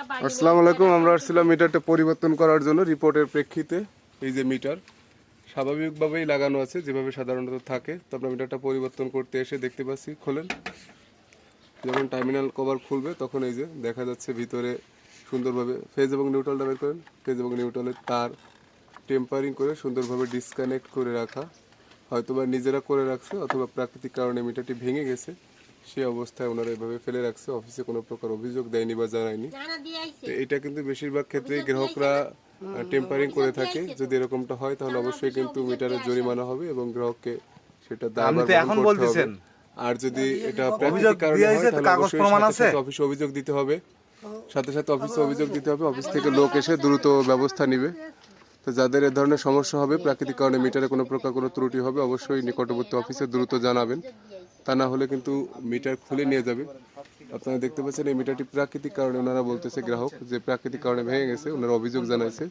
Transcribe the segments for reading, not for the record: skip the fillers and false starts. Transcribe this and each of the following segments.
আসসালামু আলাইকুম। আমরা আসছিলাম মিটারটা পরিবর্তন করার জন্য রিপোর্টের প্রেক্ষিতে। এই যে মিটার স্বাভাবিকভাবেই লাগানো আছে যেভাবে সাধারণত থাকে, তো আমরা মিটারটা পরিবর্তন করতে এসে দেখতে পাচ্ছি খোলেন। যখন টার্মিনাল কভার খুলবে তখন এই যে দেখা যাচ্ছে ভিতরে সুন্দরভাবে ফেজ এবং নিউট্রালটা বের করেন। ফেজ এবং নিউট্রালের তার টেম্পারিং করে সুন্দরভাবে ডিসকানেক্ট করে রাখা, হয়তোবা নিজেরা করে রাখছে অথবা প্রাকৃতিক কারণে মিটারটি ভেঙে গেছে, সেই অবস্থায় ওনারা এভাবে ফেলে রাখছে। অফিসে কোনো প্রকার অভিযোগ দেয়নি বা জানায়নি। তো এটা কিন্তু বেশিরভাগ ক্ষেত্রেই গ্রাহকরা টেম্পারিং করে থাকে। যদি এরকমটা হয় তাহলে অবশ্যই কিন্তু মিটারের জরিমানা হবে এবং গ্রাহককে সেটা দায়ভার বহন করতে হবে। আর যদি এটা প্রাকৃতিক কারণে হয় তাহলে অবশ্যই সাথে সাথে অফিসে অভিযোগ দিতে হবে। অফিসে অভিযোগ দিতে হবে। অফিস থেকে লোক এসে দ্রুত ব্যবস্থা নেবে। তো যাদের এ ধরনের সমস্যা হবে, প্রাকৃতিক কারণে মিটারে কোনো প্রকার কোনো ত্রুটি হবে, অবশ্যই নিকটবর্তী অফিসে দ্রুত জানাবেন। তা না হলে কিন্তু মিটার খুলে নিয়ে যাবে। আপনারা দেখতে পাচ্ছেন এই মিটারটি প্রাকৃতিক কারণে ওনারা বলতেছে, গ্রাহক যে প্রাকৃতিক কারণে ভেঙে গেছে, ওনারা অভিযোগ জানাইছে।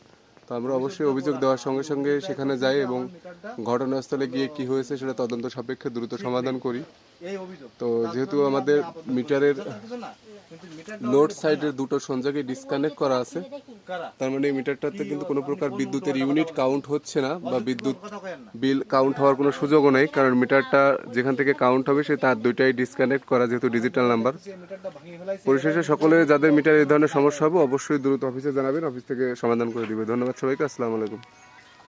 তো আমরা অবশ্যই অভিযোগ দেওয়ার সঙ্গে সঙ্গে সেখানে যাই এবং ঘটনাস্থলে গিয়ে কি হয়েছে সেটা তদন্ত সাপেক্ষে দ্রুত সমাধান করি। তো যেহেতু আমাদের মিটারের লোড সাইডের দুটো সংযোগে ডিসকানেক্ট করা আছে, তার মানে এই মিটারটাতে কিন্তু কোনো প্রকার বিদ্যুতের ইউনিট কাউন্ট হচ্ছে না বা বিদ্যুৎ বিল কাউন্ট হওয়ার কোনো সুযোগও নেই, কারণ মিটারটা যেখান থেকে কাউন্ট হবে সে তার দুইটাই ডিসকানেক্ট করা, যেহেতু ডিজিটাল নাম্বার। পরিশেষে সকলে যাদের মিটার এই ধরনের সমস্যা হবে অবশ্যই দ্রুত অফিসে জানাবেন, অফিস থেকে সমাধান করে দিবে। ধন্যবাদ সবাইকে। আসসালামু আলাইকুম।